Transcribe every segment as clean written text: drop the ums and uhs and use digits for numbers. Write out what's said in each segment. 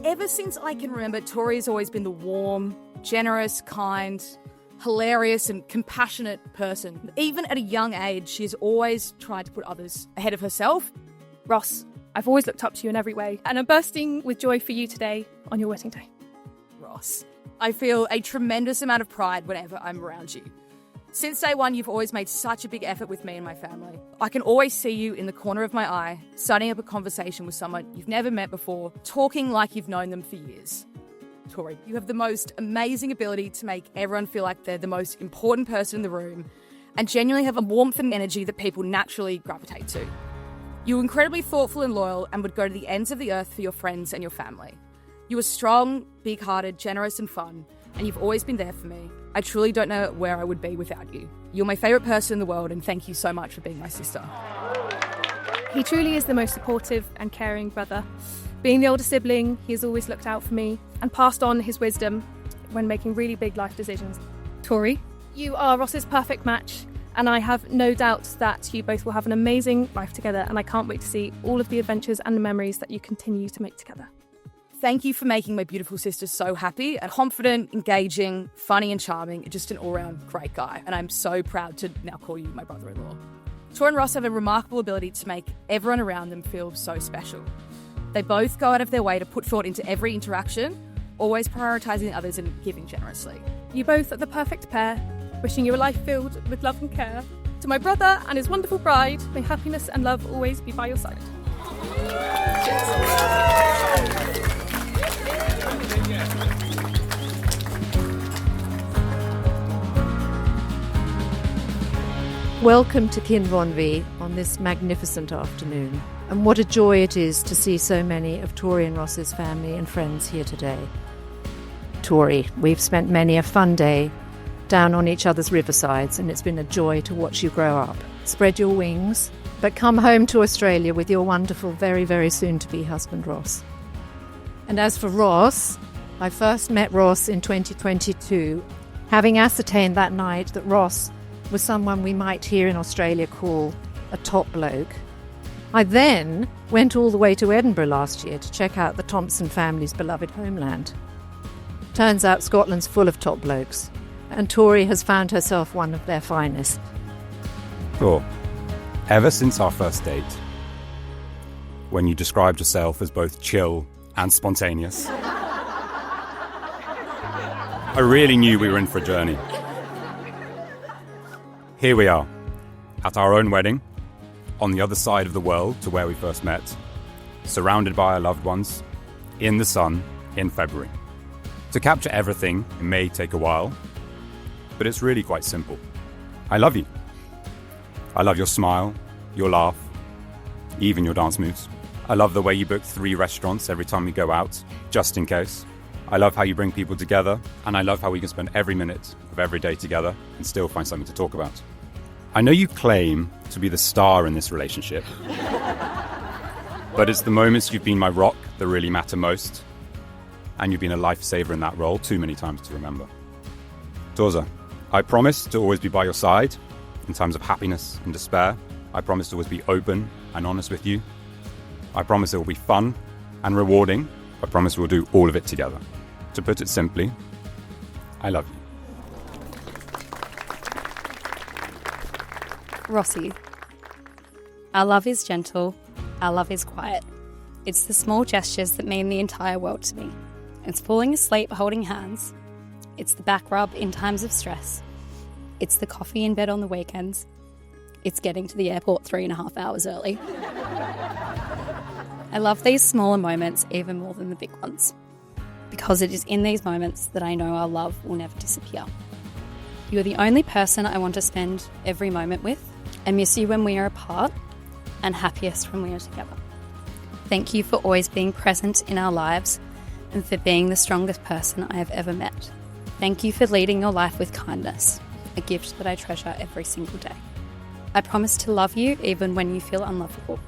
Ever since I can remember, Tori has always been the warm, generous, kind, hilarious and compassionate person. Even at a young age, she's always tried to put others ahead of herself. Ross, I've always looked up to you in every way, and I'm bursting with joy for you today on your wedding day. Ross, I feel a tremendous amount of pride whenever I'm around you. Since day one, you've always made such a big effort with me and my family. I can always see you in the corner of my eye, starting up a conversation with someone you've never met before, talking like you've known them for years. Tori, you have the most amazing ability to make everyone feel like they're the most important person in the room and genuinely have a warmth and energy that people naturally gravitate to. You're incredibly thoughtful and loyal and would go to the ends of the earth for your friends and your family. You are strong, big-hearted, generous and fun, and you've always been there for me. I truly don't know where I would be without you. You're my favourite person in the world, and thank you so much for being my sister. He truly is the most supportive and caring brother. Being the older sibling, he has always looked out for me and passed on his wisdom when making really big life decisions. Tori, you are Ross's perfect match, and I have no doubt that you both will have an amazing life together, and I can't wait to see all of the adventures and the memories that you continue to make together. Thank you for making my beautiful sister so happy and confident, engaging, funny and charming, and just an all-round great guy. And I'm so proud to now call you my brother-in-law. Tori and Ross have a remarkable ability to make everyone around them feel so special. They both go out of their way to put thought into every interaction, always prioritising others and giving generously. You both are the perfect pair, wishing you a life filled with love and care. To my brother and his wonderful bride, may happiness and love always be by your side. Welcome to Kinvonvi on this magnificent afternoon. And what a joy it is to see so many of Tori and Ross's family and friends here today. Tori, we've spent many a fun day down on each other's riversides, and it's been a joy to watch you grow up. Spread your wings, but come home to Australia with your wonderful, very, very soon-to-be husband, Ross. And as for Ross, I first met Ross in 2022, having ascertained that night that Ross was someone we might here in Australia call a top bloke. I then went all the way to Edinburgh last year to check out the Thompson family's beloved homeland. Turns out Scotland's full of top blokes, and Tori has found herself one of their finest. Sure. Ever since our first date, when you described yourself as both chill and spontaneous, I really knew we were in for a journey. Here we are, at our own wedding, on the other side of the world to where we first met, surrounded by our loved ones, in the sun, in February. To capture everything, it may take a while, but it's really quite simple. I love you. I love your smile, your laugh, even your dance moves. I love the way you book 3 restaurants every time we go out, just in case. I love how you bring people together, and I love how we can spend every minute of every day together and still find something to talk about. I know you claim to be the star in this relationship, but it's the moments you've been my rock that really matter most, and you've been a lifesaver in that role too many times to remember. Torza, I promise to always be by your side in times of happiness and despair. I promise to always be open and honest with you. I promise it will be fun and rewarding. I promise we'll do all of it together. To put it simply, I love you. Rossi. Our love is gentle. Our love is quiet. It's the small gestures that mean the entire world to me. It's falling asleep holding hands. It's the back rub in times of stress. It's the coffee in bed on the weekends. It's getting to the airport 3.5 hours early. I love these smaller moments even more than the big ones, because it is in these moments that I know our love will never disappear. You are the only person I want to spend every moment with, and miss you when we are apart, and happiest when we are together. Thank you for always being present in our lives and for being the strongest person I have ever met. Thank you for leading your life with kindness, a gift that I treasure every single day. I promise to love you even when you feel unlovable.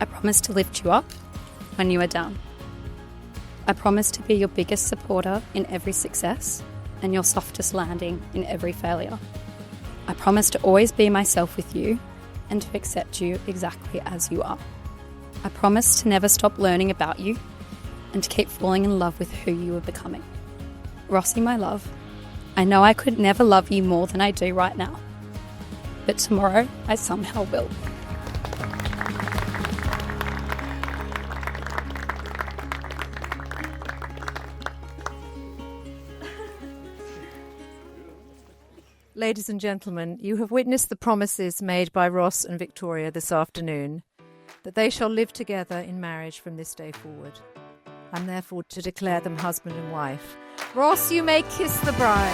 I promise to lift you up when you are down. I promise to be your biggest supporter in every success and your softest landing in every failure. I promise to always be myself with you and to accept you exactly as you are. I promise to never stop learning about you and to keep falling in love with who you are becoming. Rossi, my love, I know I could never love you more than I do right now, but tomorrow I somehow will. Ladies and gentlemen, you have witnessed the promises made by Ross and Victoria this afternoon, that they shall live together in marriage from this day forward. I'm therefore to declare them husband and wife. Ross, you may kiss the bride.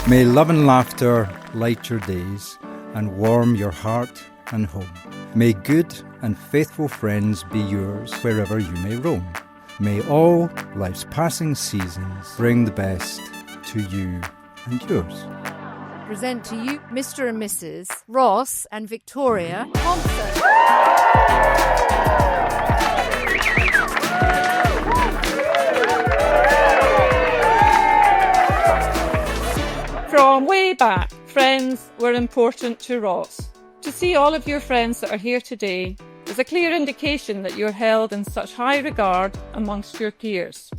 May love and laughter light your days and warm your heart and home. May good and faithful friends be yours wherever you may roam. May all life's passing seasons bring the best to you and yours. Present to you Mr. and Mrs. Ross and Victoria Thompson. From way back, friends were important to Ross. To see all of your friends that are here today is a clear indication that you're held in such high regard amongst your peers.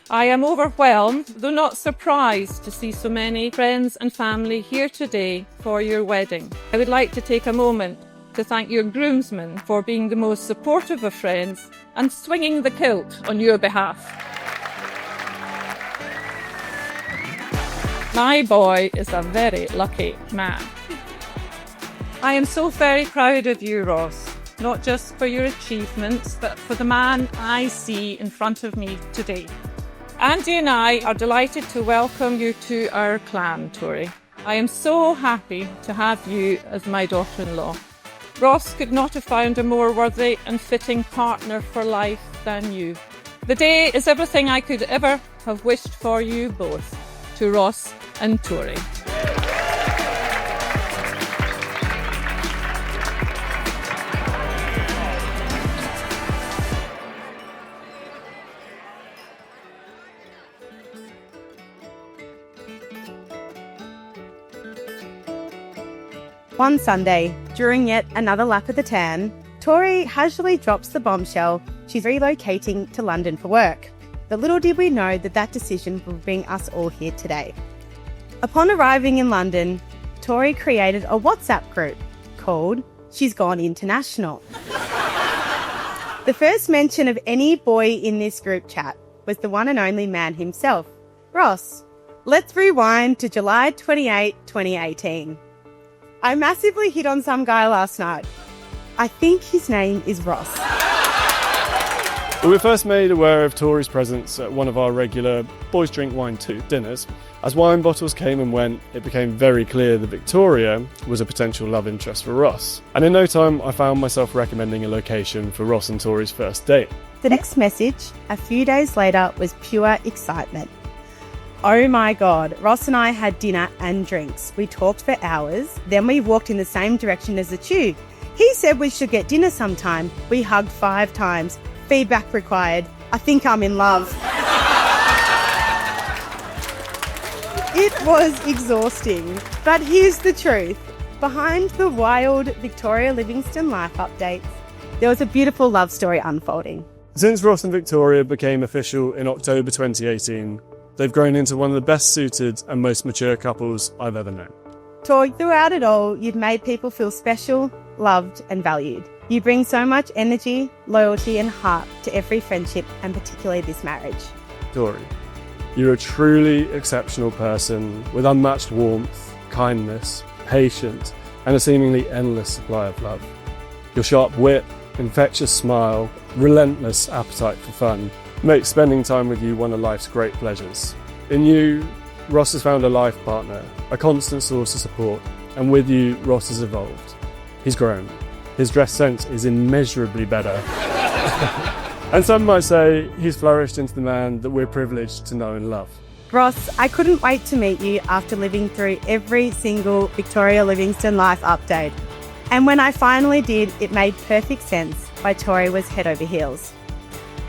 I am overwhelmed, though not surprised, to see so many friends and family here today for your wedding. I would like to take a moment to thank your groomsmen for being the most supportive of friends and swinging the kilt on your behalf. My boy is a very lucky man. I am so very proud of you, Ross, not just for your achievements, but for the man I see in front of me today. Andy and I are delighted to welcome you to our clan, Tori. I am so happy to have you as my daughter-in-law. Ross could not have found a more worthy and fitting partner for life than you. The day is everything I could ever have wished for you both. To Ross and Tori. One Sunday, during yet another lap of the tan, Tori casually drops the bombshell she's relocating to London for work. But little did we know that decision would bring us all here today. Upon arriving in London, Tori created a WhatsApp group called She's Gone International. The first mention of any boy in this group chat was the one and only man himself, Ross. Let's rewind to July 28, 2018. I massively hit on some guy last night. I think his name is Ross. We were first made aware of Tori's presence at one of our regular Boys Drink Wine 2 dinners. As wine bottles came and went, it became very clear that Victoria was a potential love interest for Ross. And in no time, I found myself recommending a location for Ross and Tori's first date. The next message, a few days later, was pure excitement. Oh my God, Ross and I had dinner and drinks. We talked for hours, then we walked in the same direction as the tube. He said we should get dinner sometime. We hugged 5 times. Feedback required. I think I'm in love. It was exhausting, but here's the truth. Behind the wild Victoria Livingstone life updates, there was a beautiful love story unfolding. Since Ross and Victoria became official in October 2018, they've grown into one of the best suited and most mature couples I've ever known. Tori, throughout it all, you've made people feel special, loved and valued. You bring so much energy, loyalty and heart to every friendship and particularly this marriage. Tori, you're a truly exceptional person with unmatched warmth, kindness, patience and a seemingly endless supply of love. Your sharp wit, infectious smile, relentless appetite for fun makes spending time with you one of life's great pleasures. In you, Ross has found a life partner, a constant source of support, and with you, Ross has evolved. He's grown. His dress sense is immeasurably better. And some might say he's flourished into the man that we're privileged to know and love. Ross, I couldn't wait to meet you after living through every single Victoria Livingstone life update. And when I finally did, it made perfect sense why Tori was head over heels.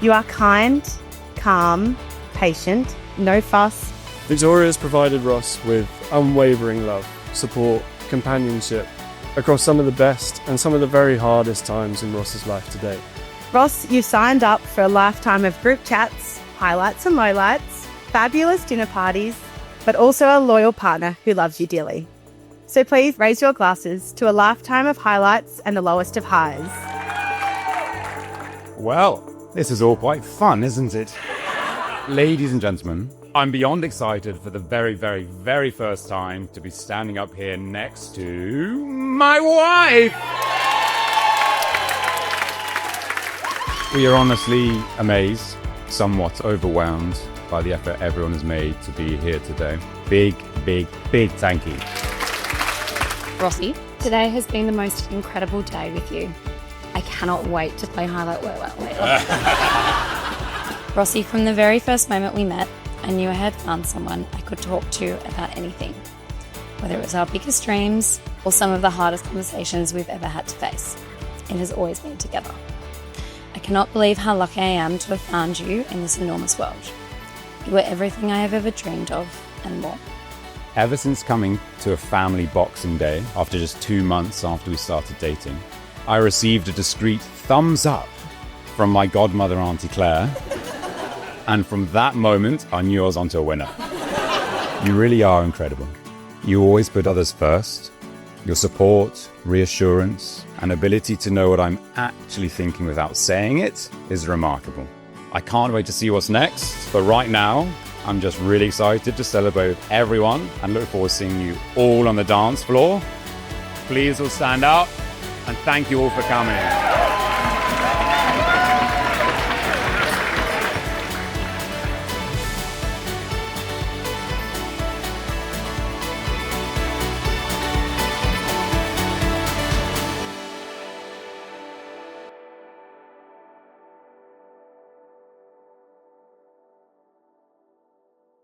You are kind, calm, patient, no fuss, Victoria's provided Ross with unwavering love, support, companionship across some of the best and some of the very hardest times in Ross's life to date. Ross, you signed up for a lifetime of group chats, highlights and lowlights, fabulous dinner parties, but also a loyal partner who loves you dearly. So please raise your glasses to a lifetime of highlights and the lowest of highs. Well, this is all quite fun, isn't it? Ladies and gentlemen, I'm beyond excited for the very, very, very first time to be standing up here next to my wife! We are honestly amazed, somewhat overwhelmed by the effort everyone has made to be here today. Big, big, big thank you. Rossi, today has been the most incredible day with you. I cannot wait to play highlight later. Rossi, from the very first moment we met, I knew I had found someone I could talk to about anything, whether it was our biggest dreams or some of the hardest conversations we've ever had to face. It has always been together. I cannot believe how lucky I am to have found you in this enormous world. You were everything I have ever dreamed of and more. Ever since coming to a family Boxing Day, after just 2 months after we started dating, I received a discreet thumbs up from my godmother, Auntie Claire. And from that moment, I knew I was onto a winner. You really are incredible. You always put others first. Your support, reassurance, and ability to know what I'm actually thinking without saying it is remarkable. I can't wait to see what's next, but right now, I'm just really excited to celebrate with everyone and look forward to seeing you all on the dance floor. Please all stand up, and thank you all for coming.